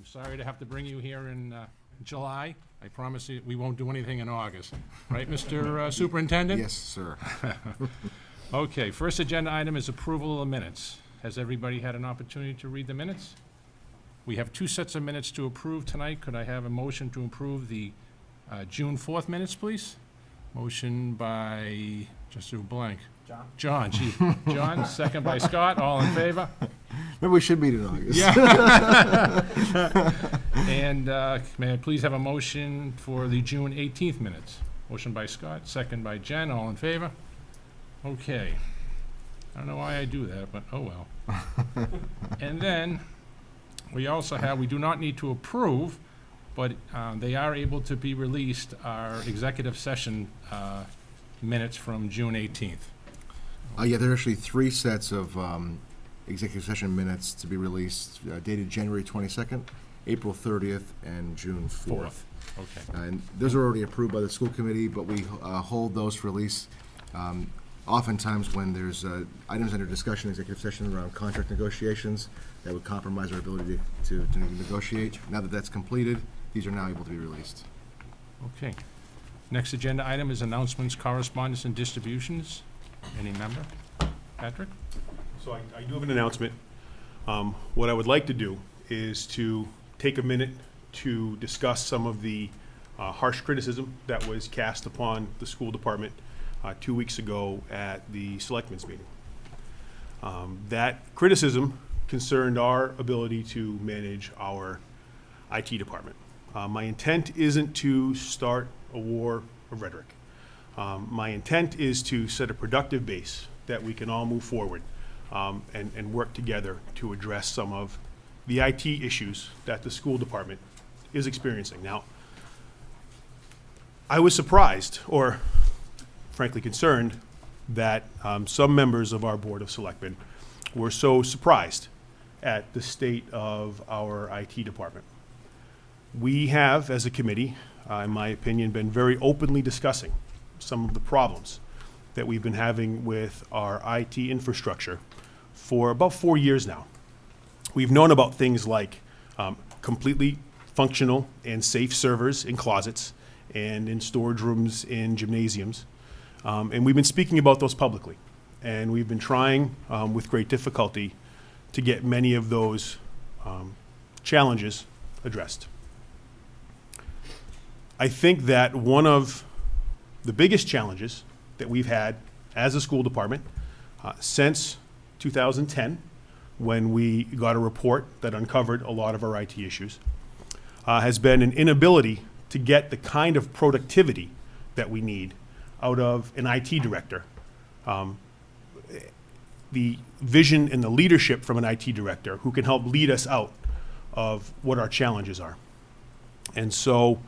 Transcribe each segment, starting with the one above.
I'm sorry to have to bring you here in July. I promise you, we won't do anything in August. Right, Mr. Superintendent? Yes, sir. Okay, first agenda item is approval of the minutes. Has everybody had an opportunity to read the minutes? We have two sets of minutes to approve tonight. Could I have a motion to approve the June 4th minutes, please? Motion by, just drew a blank. John, gee. John, second by Scott, all in favor? Maybe we should meet in August. Yeah. And may I please have a motion for the June 18th minutes? Motion by Scott, second by Jen, all in favor? Okay. I don't know why I do that, but oh well. And then, we also have, we do not need to approve, but they are able to be released, our executive session minutes from June 18th. Yeah, there are actually three sets of executive session minutes to be released, dated January 22nd, April 30th, and June 4th. Okay. And those are already approved by the school committee, but we hold those for release. Oftentimes when there's items under discussion in executive session around contract negotiations, that would compromise our ability to negotiate. Now that that's completed, these are now able to be released. Okay. Next agenda item is announcements, correspondence, and distributions. Any member? Patrick? So I do have an announcement. What I would like to do is to take a minute to discuss some of the harsh criticism that was cast upon the school department 2 weeks ago at the selectmen's meeting. That criticism concerned our ability to manage our IT department. My intent isn't to start a war of rhetoric. My intent is to set a productive base that we can all move forward and work together to address some of the IT issues that the school department is experiencing. Now, I was surprised, or frankly concerned, that some members of our Board of Selectmen were so surprised at the state of our IT department. We have, as a committee, in my opinion, been very openly discussing some of the problems that we've been having with our IT infrastructure for about 4 years now. We've known about things like completely functional and safe servers in closets and in storage rooms in gymnasiums. And we've been speaking about those publicly. And we've been trying with great difficulty to get many of those challenges addressed. I think that one of the biggest challenges that we've had as a school department since 2010, when we got a report that uncovered a lot of our IT issues, has been an inability to get the kind of productivity that we need out of an IT director. The vision and the leadership from an IT director who can help lead us out of what our challenges are. And so,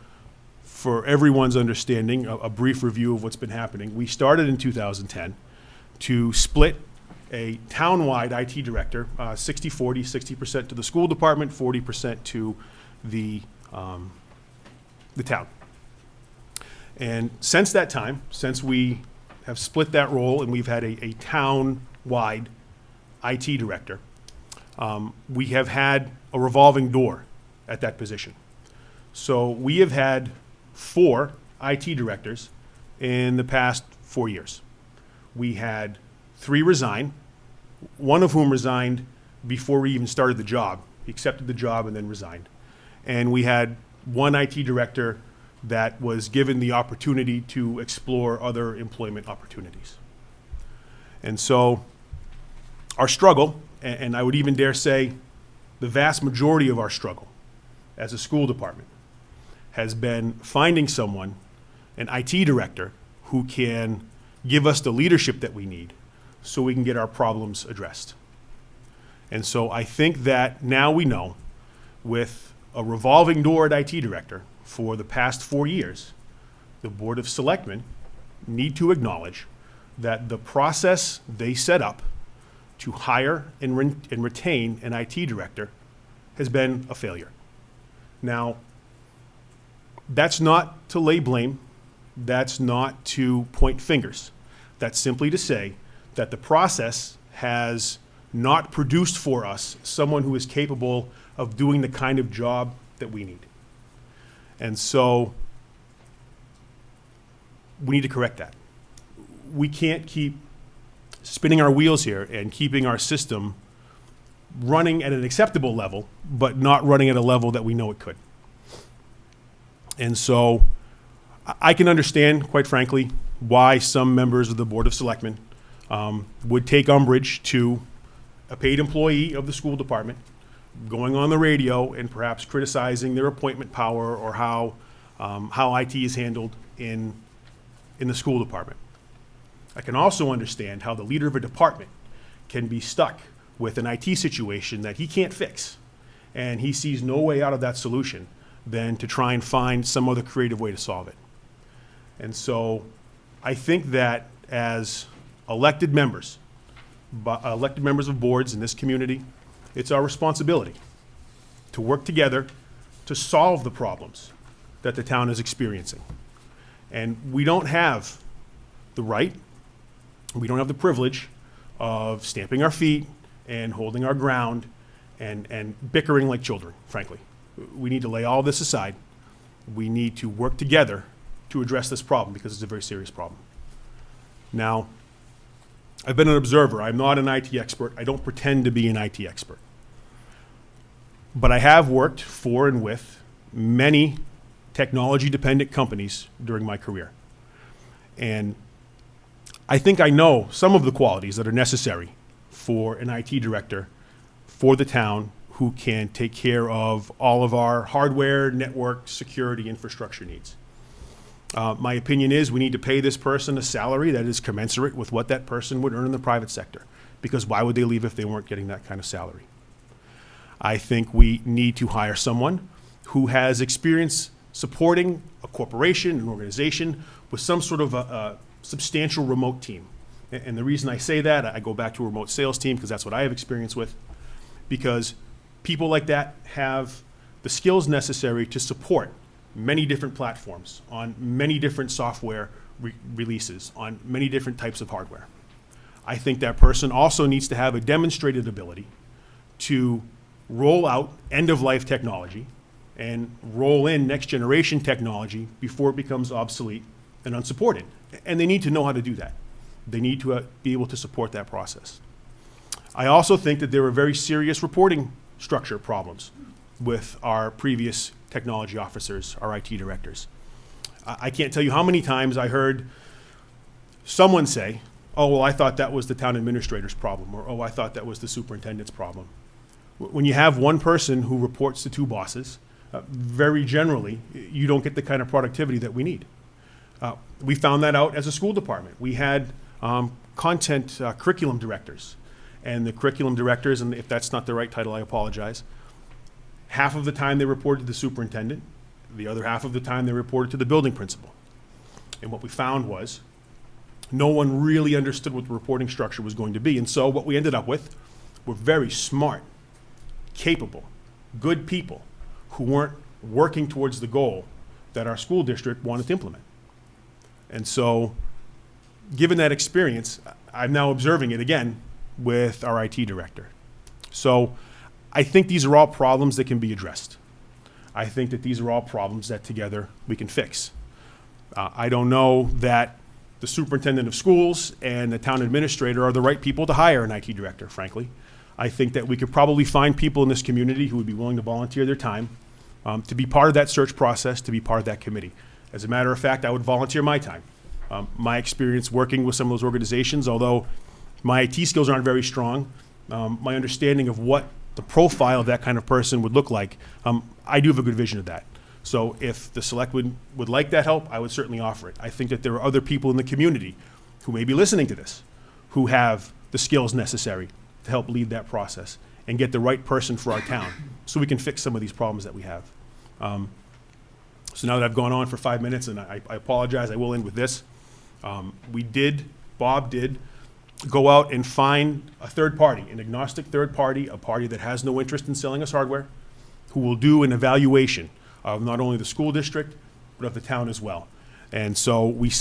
for everyone's understanding, a brief review of what's been happening. We started in 2010 to split a town-wide IT director, 60-40, 60% to the school department, 40% to the town. And since that time, since we have split that role and we've had a town-wide IT director, we have had a revolving door at that position. So we have had 4 IT directors in the past 4 years. We had 3 resign, one of whom resigned before we even started the job. He accepted the job and then resigned. And we had 1 IT director that was given the opportunity to explore other employment opportunities. And so our struggle, and I would even dare say the vast majority of our struggle as a school department, has been finding someone, an IT director, who can give us the leadership that we need so we can get our problems addressed. And so I think that now we know, with a revolving door at IT director for the past 4 years, the Board of Selectmen need to acknowledge that the process they set up to hire and retain an IT director has been a failure. Now, that's not to lay blame. That's not to point fingers. That's simply to say that the process has not produced for us someone who is capable of doing the kind of job that we need. And so we need to correct that. We can't keep spinning our wheels here and keeping our system running at an acceptable level, but not running at a level that we know it could. And so I can understand, quite frankly, why some members of the Board of Selectmen would take umbrage to a paid employee of the school department going on the radio and perhaps criticizing their appointment power or how IT is handled in the school department. I can also understand how the leader of a department can be stuck with an IT situation that he can't fix, and he sees no way out of that solution than to try and find some other creative way to solve it. And so I think that as elected members of boards in this community, it's our responsibility to work together to solve the problems that the town is experiencing. And we don't have the right, we don't have the privilege of stamping our feet and holding our ground and bickering like children, frankly. We need to lay all this aside. We need to work together to address this problem because it's a very serious problem. Now, I've been an observer. I'm not an IT expert. I don't pretend to be an IT expert. But I have worked for and with many technology-dependent companies during my career. And I think I know some of the qualities that are necessary for an IT director for the town who can take care of all of our hardware, network, security, infrastructure needs. My opinion is we need to pay this person a salary that is commensurate with what that person would earn in the private sector, because why would they leave if they weren't getting that kind of salary? I think we need to hire someone who has experience supporting a corporation, an organization, with some sort of a substantial remote team. And the reason I say that, I go back to a remote sales team because that's what I have experience with, because people like that have the skills necessary to support many different platforms on many different software releases on many different types of hardware. I think that person also needs to have a demonstrated ability to roll out end-of-life technology and roll in next-generation technology before it becomes obsolete and unsupported. And they need to know how to do that. They need to be able to support that process. I also think that there are very serious reporting structure problems with our previous technology officers, our IT directors. I can't tell you how many times I heard someone say, oh, well, I thought that was the town administrator's problem, or, oh, I thought that was the superintendent's problem. When you have one person who reports to two bosses, very generally, you don't get the kind of productivity that we need. We found that out as a school department. We had content curriculum directors, and the curriculum directors, and if that's not the right title, I apologize, half of the time they reported to the superintendent, the other half of the time they reported to the building principal. And what we found was no one really understood what the reporting structure was going to be. And so what we ended up with were very smart, capable, good people who weren't working towards the goal that our school district wanted to implement. And so, given that experience, I'm now observing it again with our IT director. So I think these are all problems that can be addressed. I think that these are all problems that together we can fix. I don't know that the superintendent of schools and the town administrator are the right people to hire an IT director, frankly. I think that we could probably find people in this community who would be willing to volunteer their time to be part of that search process, to be part of that committee. As a matter of fact, I would volunteer my time. My experience working with some of those organizations, although my IT skills aren't very strong, my understanding of what the profile of that kind of person would look like, I do have a good vision of that. So if the selectmen would like that help, I would certainly offer it. I think that there are other people in the community who may be listening to this, who have the skills necessary to help lead that process and get the right person for our town so we can fix some of these problems that we have. So now that I've gone on for 5 minutes, and I apologize, I will end with this. Bob did go out and find a third party, an agnostic third party, a party that has no interest in selling us hardware, who will do an evaluation of not only the school district, but of the town as well. And so we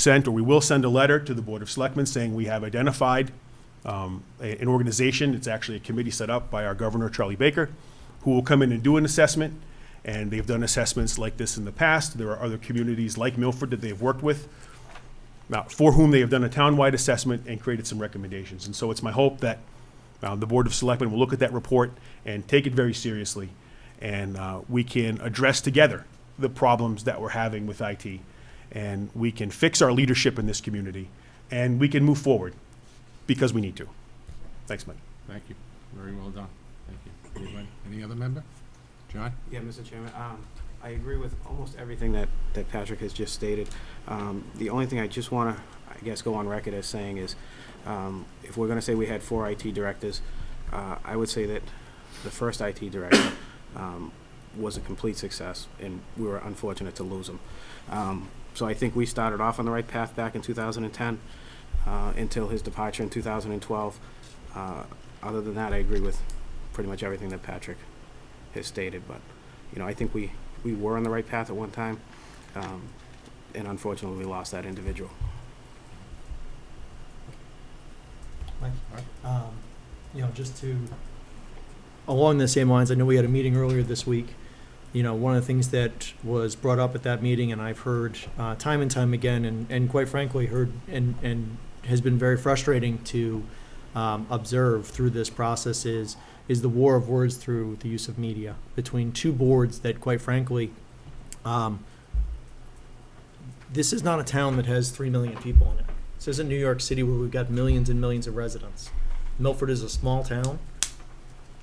will send a letter to the Board of Selectmen saying we have identified an organization. It's actually a committee set up by our governor, Charlie Baker, who will come in and do an assessment, and they've done assessments like this in the past. There are other communities like Milford that they've worked with, for whom they have done a townwide assessment and created some recommendations. And so it's my hope that the Board of Selectmen will look at that report and take it very seriously, and we can address together the problems that we're having with IT, and we can fix our leadership in this community, and we can move forward because we need to. Thanks, Mike. Thank you. Very well done. Thank you. Anybody? Any other member? John? Yeah, Mr. Chairman, I agree with almost everything that Patrick has just stated. The only thing I just want to, I guess, go on record as saying is, if we're going to say we had 4 IT directors, I would say that the first IT director was a complete success, and we were unfortunate to lose him. So I think we started off on the right path back in 2010 until his departure in 2012. Other than that, I agree with pretty much everything that Patrick has stated, but I think we were on the right path at one time, and unfortunately we lost that individual. Mike, just to, along the same lines, I know we had a meeting earlier this week. One of the things that was brought up at that meeting, and I've heard time and time again, and quite frankly heard and has been very frustrating to observe through this process is the war of words through the use of media between two boards that, quite frankly, this is not a town that has 3 million people in it. This isn't New York City where we've got millions and millions of residents. Milford is a small town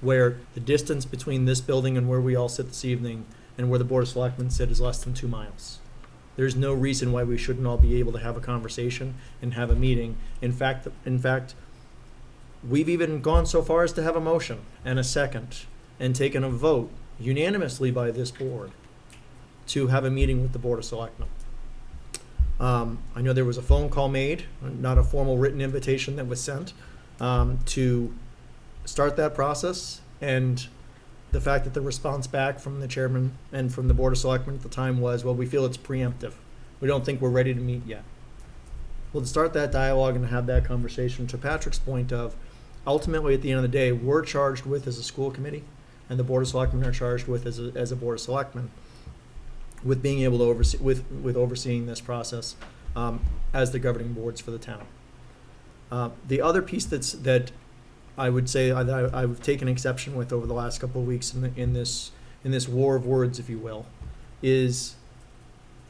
where the distance between this building and where we all sit this evening and where the Board of Selectmen sit is less than 2 miles. There's no reason why we shouldn't all be able to have a conversation and have a meeting. In fact, we've even gone so far as to have a motion and a second and taken a vote unanimously by this board to have a meeting with the Board of Selectmen. I know there was a phone call made, not a formal written invitation that was sent, to start that process, and the fact that the response back from the chairman and from the Board of Selectmen at the time was, well, we feel it's preemptive. We don't think we're ready to meet yet. Well, to start that dialogue and have that conversation, to Patrick's point of, ultimately at the end of the day, we're charged with as a school committee, and the Board of Selectmen are charged with as a Board of Selectmen, with being able to oversee, with overseeing this process as the governing boards for the town. The other piece that I would say I've taken exception with over the last couple of weeks in this war of words, if you will, is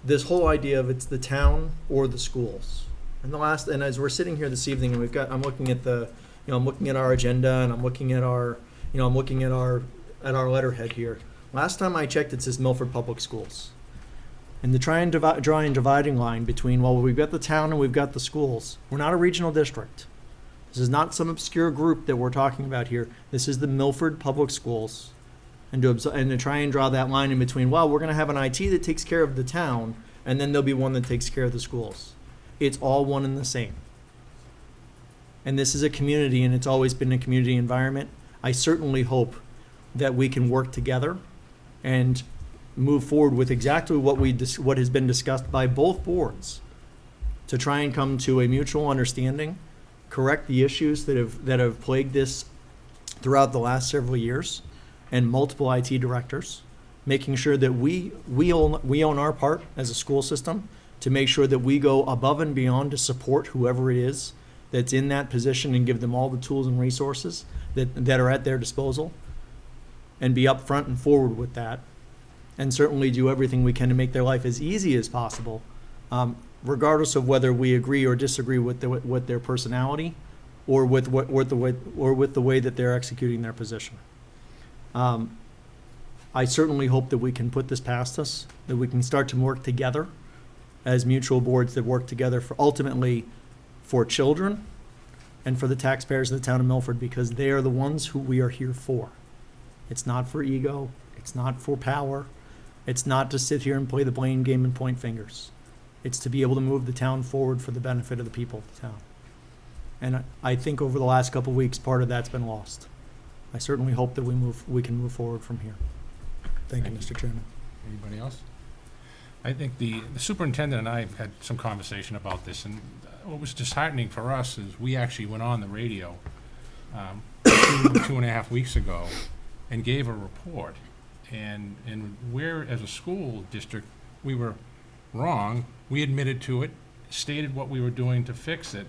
this whole idea of it's the town or the schools. And as we're sitting here this evening, and I'm looking at I'm looking at our agenda, and I'm looking at our letterhead here. Last time I checked, it says Milford Public Schools. And to try and draw a dividing line between, well, we've got the town and we've got the schools. We're not a regional district. This is not some obscure group that we're talking about here. This is the Milford Public Schools. And to try and draw that line in between, well, we're going to have an IT that takes care of the town, and then there'll be one that takes care of the schools. It's all one and the same. And this is a community, and it's always been a community environment. I certainly hope that we can work together and move forward with exactly what has been discussed by both boards to try and come to a mutual understanding, correct the issues that have plagued this throughout the last several years, and multiple IT directors, making sure that we own our part as a school system to make sure that we go above and beyond to support whoever it is that's in that position and give them all the tools and resources that are at their disposal, and be upfront and forward with that, and certainly do everything we can to make their life as easy as possible, regardless of whether we agree or disagree with their personality or with the way that they're executing their position. I certainly hope that we can put this past us, that we can start to work together as mutual boards that work together for ultimately for children and for the taxpayers of the town of Milford, because they are the ones who we are here for. It's not for ego. It's not for power. It's not to sit here and play the blame game and point fingers. It's to be able to move the town forward for the benefit of the people of the town. And I think over the last couple of weeks, part of that's been lost. I certainly hope that we can move forward from here. Thank you, Mr. Chairman. Anybody else? I think the superintendent and I have had some conversation about this, and what was disheartening for us is we actually went on the radio 2.5 weeks ago and gave a report. And where, as a school district, we were wrong, we admitted to it, stated what we were doing to fix it.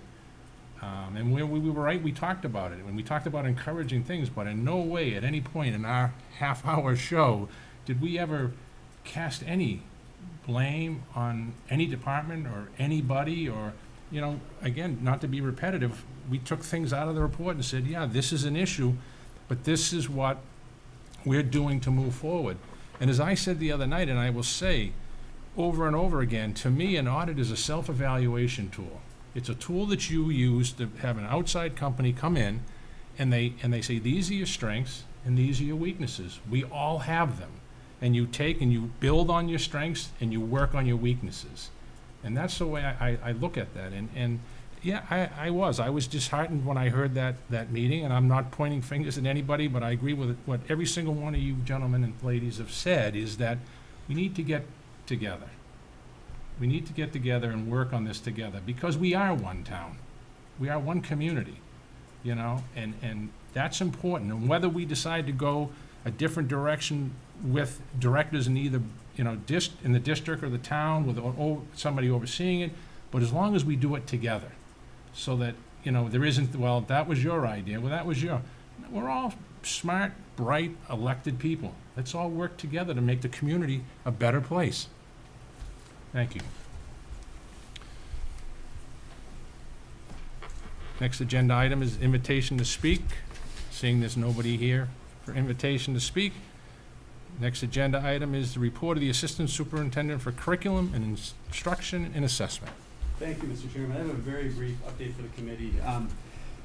And where we were right, we talked about it. And we talked about encouraging things, but in no way at any point in our half-hour show did we ever cast any blame on any department or anybody, or, you know, again, not to be repetitive, we took things out of the report and said, yeah, this is an issue, but this is what we're doing to move forward. And as I said the other night, and I will say over and over again, to me, an audit is a self-evaluation tool. It's a tool that you use to have an outside company come in, and they say, these are your strengths and these are your weaknesses. We all have them. And you take and you build on your strengths and you work on your weaknesses. And that's the way I look at that. And yeah, I was disheartened when I heard that meeting, and I'm not pointing fingers at anybody, but I agree with what every single one of you gentlemen and ladies have said, is that we need to get together. We need to get together and work on this together, because we are one town. We are one community, you know, and that's important. And whether we decide to go a different direction with directors in either, you know, in the district or the town, with somebody overseeing it, but as long as we do it together, so that, you know, there isn't, well, that was your idea, well, that was we're all smart, bright, elected people. Let's all work together to make the community a better place. Thank you. Next agenda item is invitation to speak. Seeing there's nobody here for invitation to speak. Next agenda item is the report of the Assistant Superintendent for Curriculum and Instruction and Assessment. Thank you, Mr. Chairman. I have a very brief update for the committee.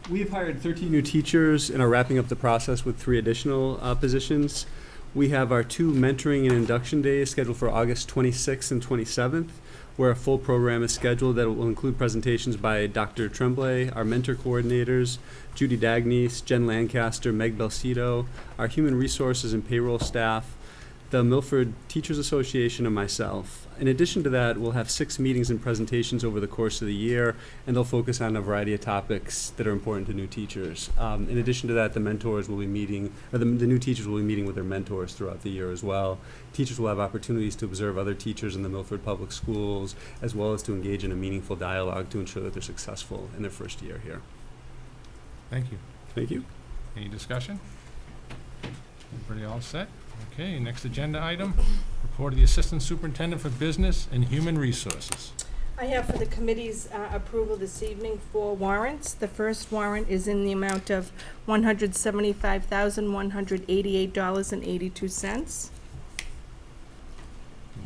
We've hired 13 new teachers and are wrapping up the process with 3 additional positions. We have our 2 mentoring and induction days scheduled for August 26th and 27th, where a full program is scheduled that will include presentations by Dr. Tremblay, our mentor coordinators, Judy Dagnies, Jen Lancaster, Meg Belcito, our human resources and payroll staff, the Milford Teachers Association, and myself. In addition to that, we'll have 6 meetings and presentations over the course of the year, and they'll focus on a variety of topics that are important to new teachers. In addition to that, the mentors will be meeting, or the new teachers will be meeting with their mentors throughout the year as well. Teachers will have opportunities to observe other teachers in the Milford Public Schools, as well as to engage in a meaningful dialogue to ensure that they're successful in their first year here. Thank you. Thank you. Any discussion? Everybody all set? Okay, next agenda item, report of the Assistant Superintendent for Business and Human Resources. I have for the committee's approval this evening 4 warrants. The first warrant is in the amount of $175,188.82.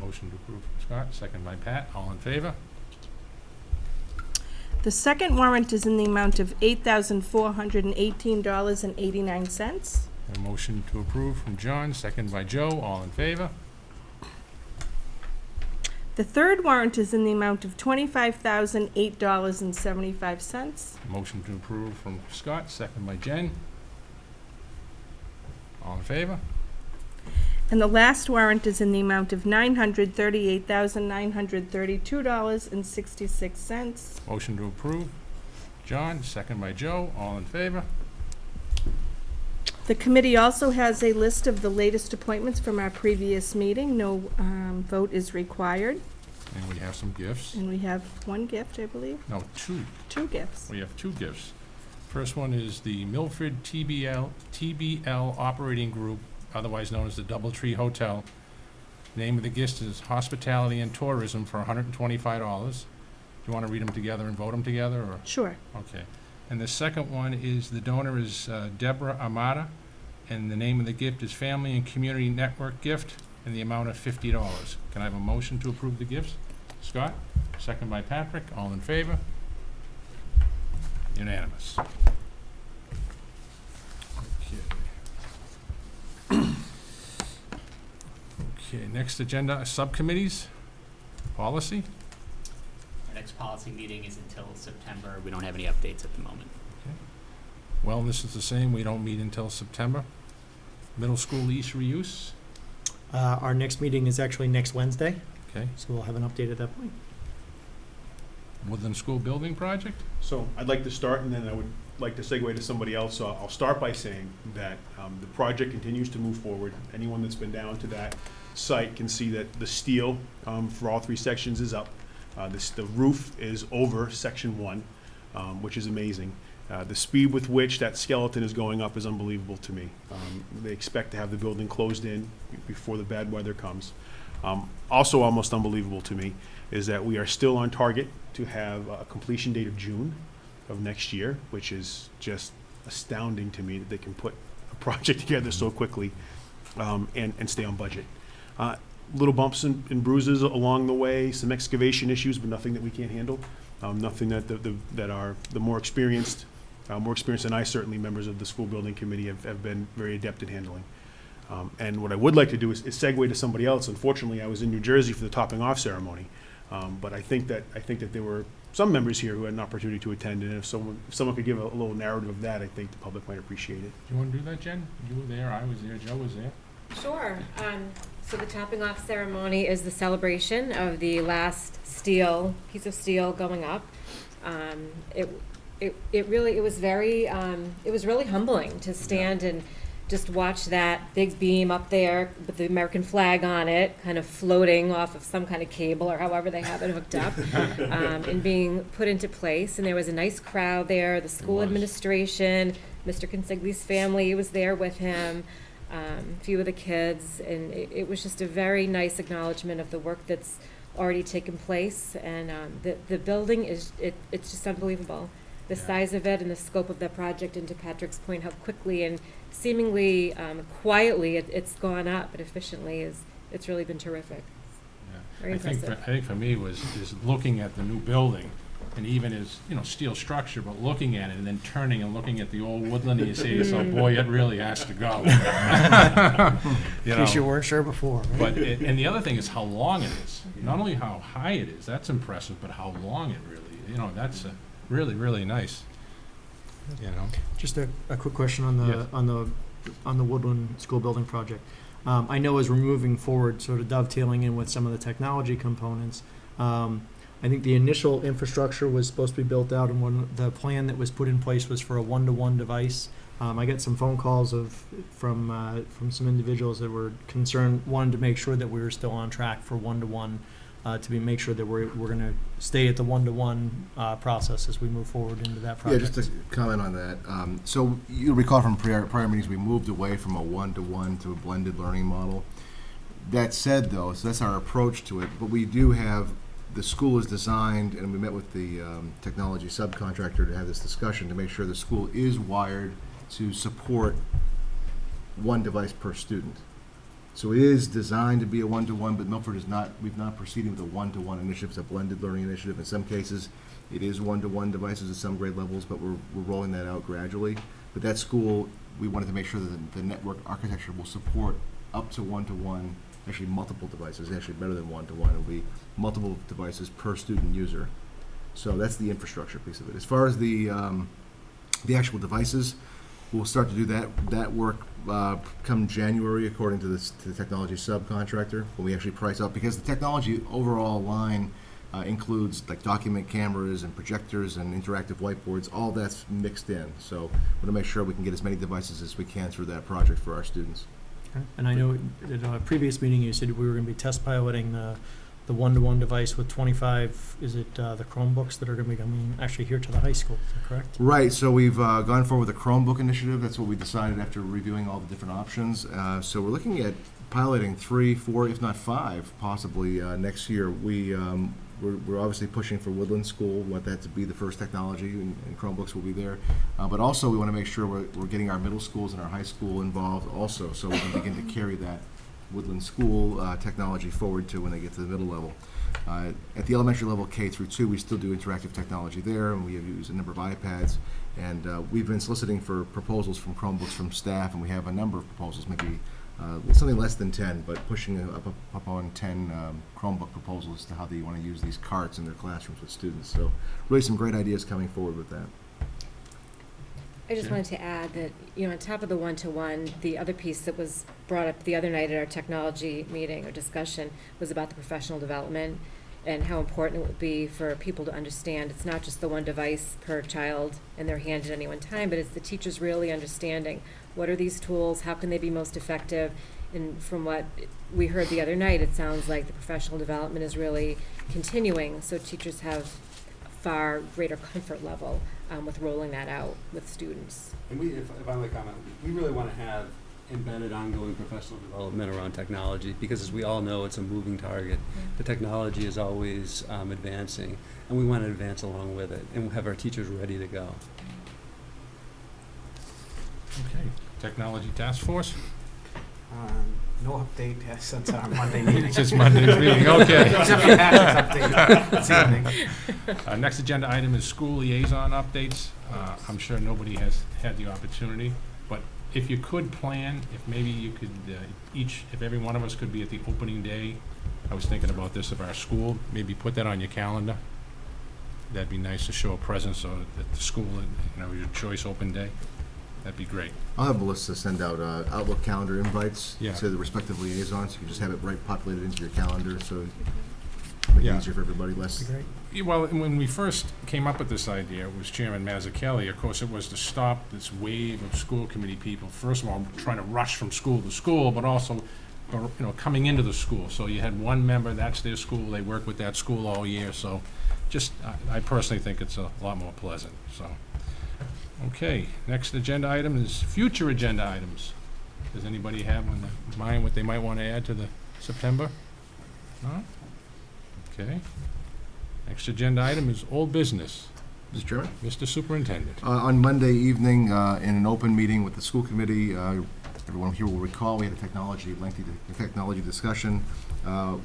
Motion to approve from Scott, second by Pat. All in favor? The second warrant is in the amount of $8,418.89. A motion to approve from John, second by Joe. All in favor? The third warrant is in the amount of $25,008.75. Motion to approve from Scott, second by Jen. All in favor? And the last warrant is in the amount of $938,932.66. Motion to approve. John, second by Joe. All in favor? The committee also has a list of the latest appointments from our previous meeting. No vote is required. And we have some gifts. And we have 1 gift, I believe. No, 2. 2 gifts. We have 2 gifts. First one is the Milford TBL Operating Group, otherwise known as the Doubletree Hotel. Name of the gift is Hospitality and Tourism for $125. Do you want to read them together and vote them together, or? Sure. Okay. And the second one is, the donor is Deborah Amata, and the name of the gift is Family and Community Network Gift, in the amount of $50. Can I have a motion to approve the gifts? Scott, second by Patrick. All in favor? Unanimous. Okay. Okay, next agenda, subcommittees, policy. Our next policy meeting is until September. We don't have any updates at the moment. Wellness is the same, we don't meet until September. Middle school lease reuse, Our next meeting is actually next Wednesday, okay. so we'll have an update at that point. Woodland School Building Project, So I'd like to start, and then I would like to segue to somebody else, so I'll start by saying that the project continues to move forward. Anyone that's been down to that site can see that the steel for all 3 sections is up. The roof is over section 1, which is amazing. The speed with which that skeleton is going up is unbelievable to me. They expect to have the building closed in before the bad weather comes. Also almost unbelievable to me is that we are still on target to have a completion date of June of next year, which is just astounding to me that they can put a project together so quickly and stay on budget. Little bumps and bruises along the way, some excavation issues, but nothing that we can't handle. Nothing that that are the more experienced than I, certainly members of the school building committee have been very adept at handling. And what I would like to do is segue to somebody else. Unfortunately, I was in New Jersey for the topping off ceremony, but I think that there were some members here who had an opportunity to attend, and if someone could give a little narrative of that, I think the public might appreciate it. Do you want to do that, Jen? You were there, I was there, Joe was there. Sure. So the topping off ceremony is the celebration of the last piece of steel going up. It was really humbling to stand and just watch that big beam up there with the American flag on it, kind of floating off of some kind of cable or however they have it hooked up, and being put into place. And there was a nice crowd there. The school administration, Mr. Consigli's family was there with him, a few of the kids, and it was just a very nice acknowledgement of the work that's already taken place. And the building it's just unbelievable. The size of it and the scope of the project, and to Patrick's point, how quickly and seemingly quietly it's gone up, but efficiently it's really been terrific. Very impressive. I think for me is looking at the new building, and even as, steel structure, but looking at it and then turning and looking at the old woodland, and you say to yourself, boy, it really has to go. In case you weren't sure before, right? But and the other thing is how long it is. Not only how high it is, that's impressive, but how long it really, that's really, really nice. Just a quick question on the Yes. on the Woodland School Building project. I know as we're moving forward, sort of dovetailing in with some of the technology components, I think the initial infrastructure was supposed to be built out, and the plan that was put in place was for a 1-to-1 device. I got some phone calls from some individuals that were concerned, wanted to make sure that we were still on track for 1-to-1, make sure that we're going to stay at the 1-to-1 process as we move forward into that project. Yeah, just to comment on that. So you'll recall from prior meetings, we moved away from a 1-to-1 to a blended learning model. That said, though, so that's our approach to it, but we do have, the school is designed, and we met with the technology subcontractor to have this discussion to make sure the school is wired to support one device per student. So it is designed to be a 1-to-1, but Milford is not, we've not proceeded with a 1-to-1 initiative. It's a blended learning initiative. In some cases, it is 1-to-1 devices at some grade levels, but we're rolling that out gradually. But that school, we wanted to make sure that the network architecture will support up to 1-to-1, actually multiple devices, actually better than 1-to-1. It'll be multiple devices per student user. So that's the infrastructure piece of it. As far as the actual devices, we'll start to do that work come January, according to the technology subcontractor, when we actually price out, because the technology overall line includes like document cameras and projectors and interactive whiteboards. All that's mixed in. So we want to make sure we can get as many devices as we can through that project for our students. Okay. And I know at a previous meeting you said we were going to be test piloting the 1-to-1 device with 25, is it the Chromebooks that are going to be coming actually here to the high school, is that correct? Right, so we've gone forward with a Chromebook initiative. That's what we decided after reviewing all the different options. So we're looking at piloting 3, 4, if not 5, possibly next year. We're obviously pushing for Woodland School. We want that to be the first technology, and Chromebooks will be there. But also we want to make sure we're getting our middle schools and our high school involved also, so we can begin to carry that Woodland School technology forward to when they get to the middle level. At the elementary level, K through 2, we still do interactive technology there, and we have used a number of iPads. And we've been soliciting for proposals from Chromebooks from staff, and we have a number of proposals, maybe something less than 10, but pushing up on 10 Chromebook proposals as to how they want to use these carts in their classrooms with students. So really some great ideas coming forward with that. I just wanted to add that, on top of the 1-to-1, the other piece that was brought up the other night at our technology meeting or discussion was about the professional development. and how important it would be for people to understand it's not just the one device per child in their hand at any one time, but it's the teachers really understanding what are these tools, how can they be most effective. And from what we heard the other night, it sounds like the professional development is really continuing, so teachers have far greater comfort level with rolling that out with students. And if I may comment, we really want to have embedded ongoing professional development around technology, because as we all know, it's a moving target. The technology is always advancing, and we want to advance along with it and have our teachers ready to go. Okay. Technology Task Force? No update since our Monday meeting. Since Monday's meeting, okay. Except for Patrick's update this evening. Next agenda item is school liaison updates. I'm sure nobody has had the opportunity, but if you could plan, if maybe you could, if every one of us could be at the opening day, I was thinking about this of our school, maybe put that on your calendar. That'd be nice to show a presence at the school, your choice open day. That'd be great. I'll have Melissa send out Outlook calendar invites Yeah. to the respective liaisons. You can just have it right populated into your calendar, so make it Yeah. easier for everybody, less. Yeah, well, and when we first came up with this idea, it was Chairman Mazzucchelli. Of course, it was to stop this wave of school committee people, first of all, trying to rush from school to school, but also, coming into the school. So you had one member, that's their school, they work with that school all year, so just, I personally think it's a lot more pleasant, so. Okay, next agenda item is future agenda items. Does anybody have in mind what they might want to add to the September? No? Okay. Next agenda item is old business. Mr. Chairman? Mr. Superintendent. On Monday evening, in an open meeting with the school committee, everyone here will recall, we had a lengthy technology discussion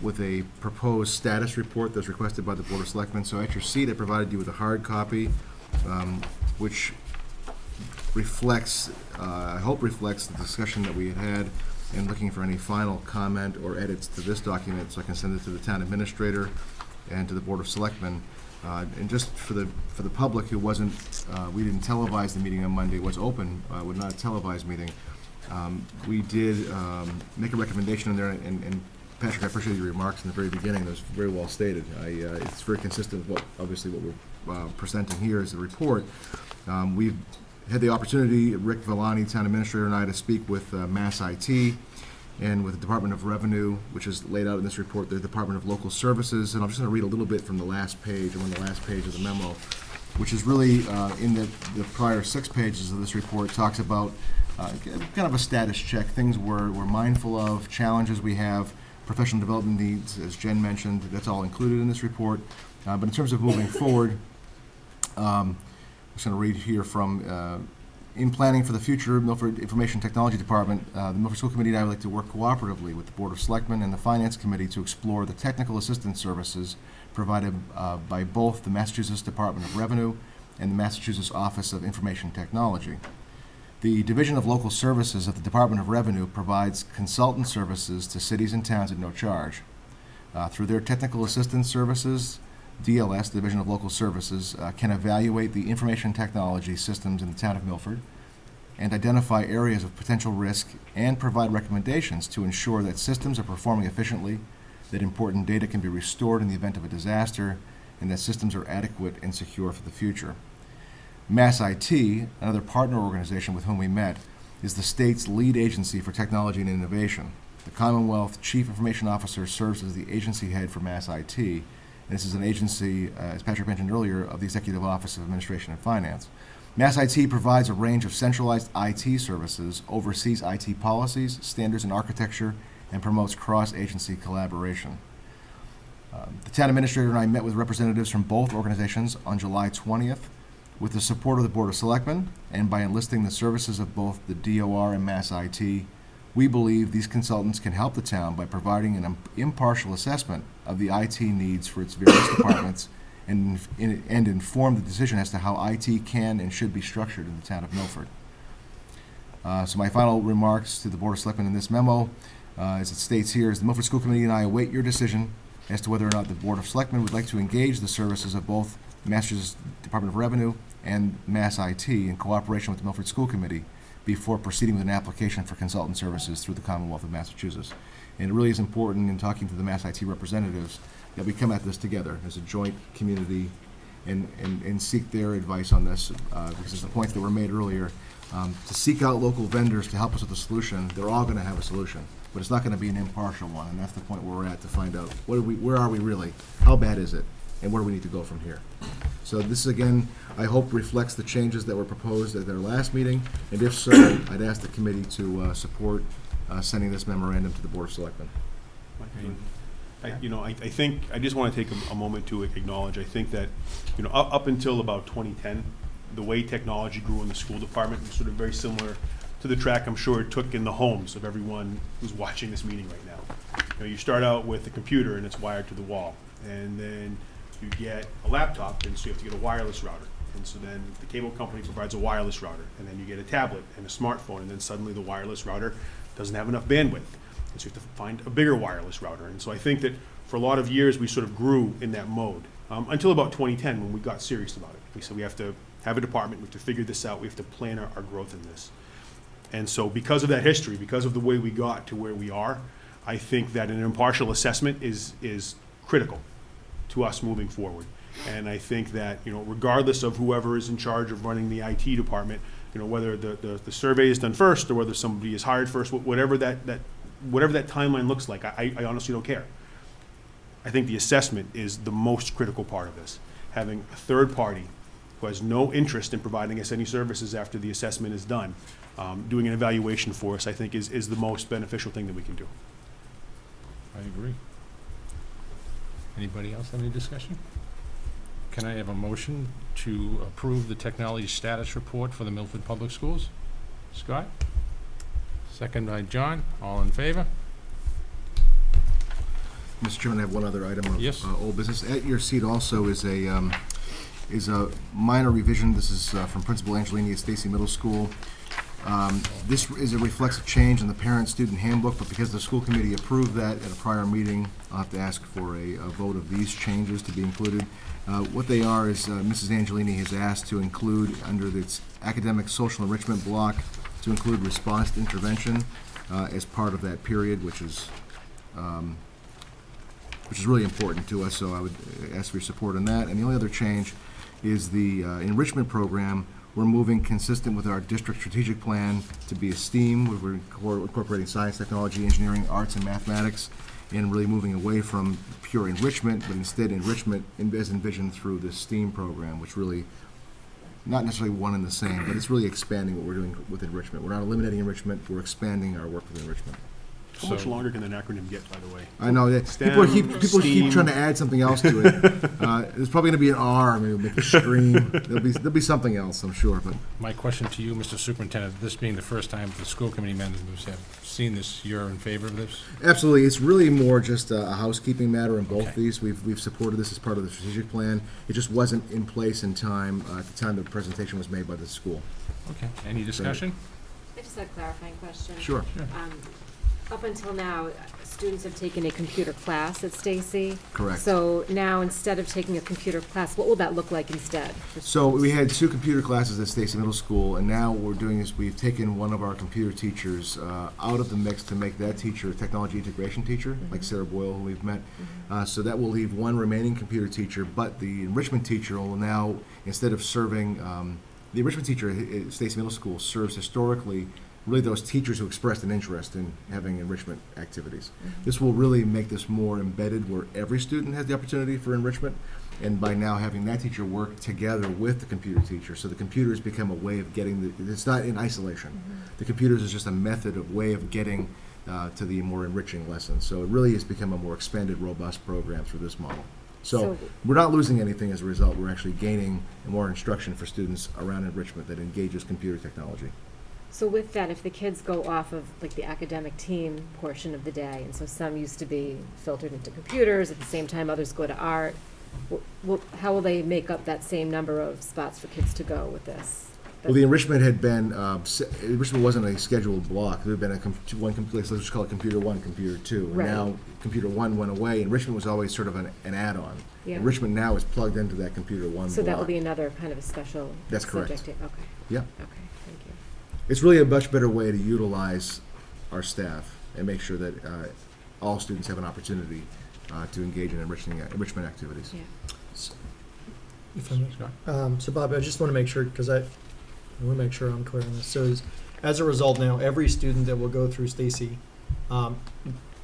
with a proposed status report that's requested by the Board of Selectmen. So at your seat, I provided you with a hard copy, which reflects, I hope reflects the discussion that we had and looking for any final comment or edits to this document so I can send it to the town administrator and to the Board of Selectmen. And just for the public who wasn't, we didn't televise the meeting on Monday, it was open, was not a televised meeting. We did make a recommendation in there, and Patrick, I appreciate your remarks in the very beginning. That was very well stated. It's very consistent with what we're presenting here as a report. We've had the opportunity, Rick Villani, town administrator, and I, to speak with Mass IT and with the Department of Revenue, which is laid out in this report, the Department of Local Services. And I'm just going to read a little bit from the last page, or on the last page of the memo, which is really in the prior 6 pages of this report, talks about kind of a status check, things we're mindful of, challenges we have, professional development needs, as Jen mentioned. That's all included in this report. But in terms of moving forward, I'm just going to read here from in planning for the future Milford Information Technology Department, the Milford School Committee and I would like to work cooperatively with the Board of Selectmen and the Finance Committee to explore the technical assistance services provided by both the Massachusetts Department of Revenue and the Massachusetts Office of Information Technology. The Division of Local Services of the Department of Revenue provides consultant services to cities and towns at no charge. Through their technical assistance services, DLS, Division of Local Services, can evaluate the information technology systems in the town of Milford and identify areas of potential risk and provide recommendations to ensure that systems are performing efficiently, that important data can be restored in the event of a disaster, and that systems are adequate and secure for the future. Mass IT, another partner organization with whom we met, is the state's lead agency for technology and innovation. The Commonwealth Chief Information Officer serves as the agency head for Mass IT. This is an agency, as Patrick mentioned earlier, of the Executive Office of Administration and Finance. Mass IT provides a range of centralized IT services, oversees IT policies, standards, and architecture, and promotes cross-agency collaboration. The town administrator and I met with representatives from both organizations on July 20th. With the support of the Board of Selectmen, and by enlisting the services of both the DOR and Mass IT, we believe these consultants can help the town by providing an impartial assessment of the IT needs for its various departments and inform the decision as to how IT can and should be structured in the town of Milford. So my final remarks to the Board of Selectmen in this memo, as it states here, is the Milford School Committee and I await your decision as to whether or not the Board of Selectmen would like to engage the services of both Massachusetts Department of Revenue and Mass IT in cooperation with the Milford School Committee before proceeding with an application for consultant services through the Commonwealth of Massachusetts. And it really is important in talking to the Mass IT representatives that we come at this together as a joint community and seek their advice on this, because of the points that were made earlier. To seek out local vendors to help us with a solution, they're all going to have a solution, but it's not going to be an impartial one, and that's the point where we're at to find out where are we really, how bad is it, and where do we need to go from here. So this, again, I hope reflects the changes that were proposed at their last meeting, and if so, I'd ask the committee to support sending this memorandum to the Board of Selectmen. I think, I just want to take a moment to acknowledge, I think that, up until about 2010, the way technology grew in the school department was sort of very similar to the track I'm sure it took in the homes of everyone who's watching this meeting right now. You start out with a computer and it's wired to the wall, and then you get a laptop, and so you have to get a wireless router. And so then the cable company provides a wireless router, and then you get a tablet and a smartphone, and then suddenly the wireless router doesn't have enough bandwidth. And so you have to find a bigger wireless router. And so I think that for a lot of years we sort of grew in that mode, until about 2010 when we got serious about it. We said we have to have a department, we have to figure this out, we have to plan our growth in this. And so because of that history, because of the way we got to where we are, I think that an impartial assessment is critical to us moving forward. And I think that, regardless of whoever is in charge of running the IT department, whether the survey is done first or whether somebody is hired first, whatever that timeline looks like, I honestly don't care. I think the assessment is the most critical part of this. Having a third party who has no interest in providing us any services after the assessment is done, doing an evaluation for us, I think is the most beneficial thing that we can do. I agree. Anybody else have any discussion? Can I have a motion to approve the technology status report for the Milford Public Schools? Scott? Second by John. All in favor? Mr. Chairman, I have one other item of Yes. old business. At your seat also is a minor revision. This is from Principal Angelini at Stacy Middle School. This reflects a change in the parent-student handbook, but because the school committee approved that at a prior meeting, I'll have to ask for a vote of these changes to be included. What they are is Mrs. Angelini has asked to include under its academic social enrichment block to include response to intervention as part of that period, which is really important to us, so I would ask for your support on that. And the only other change is the enrichment program. We're moving consistent with our district strategic plan to be a STEAM. We're incorporating science, technology, engineering, arts, and mathematics, and really moving away from pure enrichment, but instead enrichment as envisioned through the STEAM program, which really, not necessarily one and the same, but it's really expanding what we're doing with enrichment. We're not eliminating enrichment, we're expanding our work with enrichment. How much longer can the acronym get, by the way? I know, that STEM, people keep STEAM. trying to add something else to it. There's probably gonna be an R, maybe we'll make a stream. There'll be something else, I'm sure, but My question to you, Mr. Superintendent, this being the first time the school committee members have seen this, you're in favor of this? absolutely, it's really more just a housekeeping matter in both Okay. these. We've supported this as part of the strategic plan. It just wasn't in place in time, at the time the presentation was made by the school. Okay, any discussion? I just had a clarifying question. Sure. Up until now, students have taken a computer class at Stacy. Correct. So now, instead of taking a computer class, what will that look like instead? for So students? we had 2 computer classes at Stacy Middle School, and now what we're doing is we've taken one of our computer teachers out of the mix to make that teacher a technology integration teacher, like Sarah Boyle, who we've met. So that will leave one remaining computer teacher, but the enrichment teacher will now, instead of serving, the enrichment teacher at Stacy Middle School serves historically really those teachers who expressed an interest in having enrichment activities. This will really make this more embedded where every student has the opportunity for enrichment, and by now having that teacher work together with the computer teacher, so the computers become a way of getting it's not in isolation. The computers is just a method of way of getting to the more enriching lessons. So it really has become a more expanded, robust program through this model. So we're not losing anything as a result. We're actually gaining more instruction for students around enrichment that engages computer technology. So with that, if the kids go off of like the academic team portion of the day, and so some used to be filtered into computers, at the same time others go to art, how will they make up that same number of spots for kids to go with this? Well, the enrichment had been, enrichment wasn't a scheduled block. There had been one complete, let's just call it Computer 1, Computer 2. And Right. now Computer 1 went away. Enrichment was always sort of an add-on. Yeah. Enrichment now is plugged into that Computer 1 block. So that will be another kind of a special That's correct. subject. Okay, Yeah. okay, thank you. It's really a much better way to utilize our staff and make sure that all students have an opportunity to engage in enrichment activities. Yeah. If I may. Scott? So Bob, I just want to make sure, because I want to make sure I'm clear on this. So as a result now, every student that will go through Stacy, in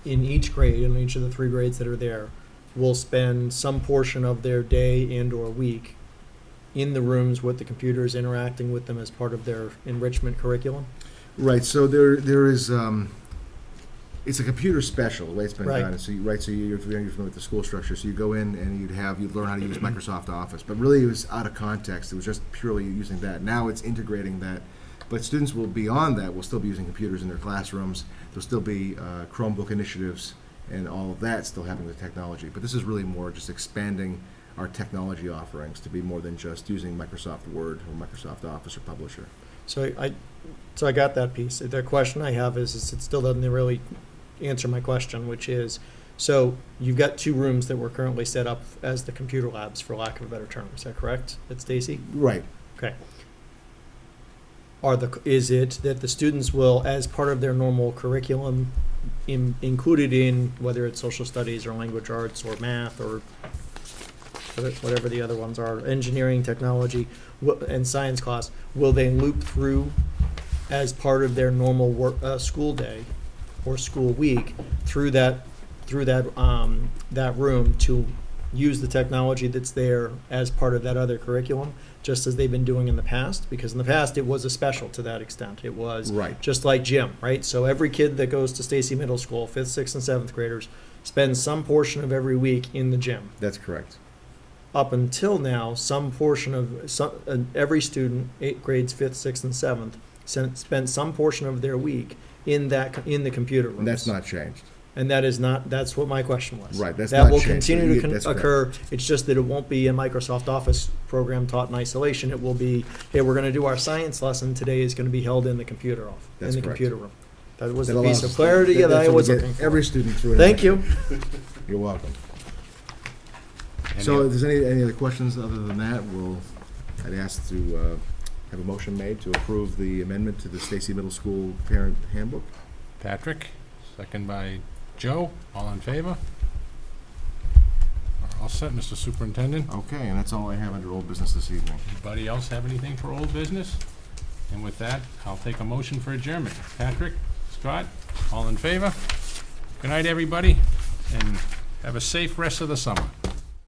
each grade, in each of the 3 grades that are there, will spend some portion of their day and/or week in the rooms with the computers, interacting with them as part of their enrichment curriculum? Right, so there is, it's a computer special, the way it's been Right. done. So you're familiar with the school structure, so you go in and you'd learn how to use Microsoft Office. But really, it was out of context, it was just purely using that. Now it's integrating that, but students will, beyond that, will still be using computers in their classrooms. There'll still be Chromebook initiatives and all of that still happening with technology. But this is really more just expanding our technology offerings to be more than just using Microsoft Word or Microsoft Office or Publisher. So I got that piece. The question I have is it still doesn't really answer my question, which is, so you've got 2 rooms that were currently set up as the computer labs, for lack of a better term. Is that correct, at Stacy? Right. Okay. Is it that the students will, as part of their normal curriculum, included in whether it's social studies or language arts or math or whatever the other ones are, engineering, technology, and science class, will they loop through as part of their normal school day or school week through that room to use the technology that's there as part of that other curriculum, just as they've been doing in the past? Because in the past, it was a special to that extent. It was Right. just like gym, right? So every kid that goes to Stacy Middle School, 5th, 6th, and 7th graders, spends some portion of every week in the gym. That's correct. Up until now, some portion of every student, 8 grades, 5th, 6th, and 7th, spent some portion of their week in the computer rooms. And that's not changed. And that is not, that's what my question was. Right, that's That not will changed. continue to That's correct. occur. It's just that it won't be a Microsoft Office program taught in isolation. It will be, hey, we're going to do our science lesson today is going to be held in the computer That's correct. computer room. That was That the piece allows of us- clarity that I that's what was we get looking for. every student through. Thank you. You're welcome. Any So other- if there's any other questions other than that, I'd ask to have a motion made to approve the amendment to the Stacy Middle School Parent Handbook. Patrick, second by Joe, all in favor? We're all set, Mr. Superintendent. Okay, and that's all I have under old business this evening. Anybody else have anything for old business? And with that, I'll take a motion for adjournment. Patrick, Scott, all in favor? Good night, everybody, and have a safe rest of the summer.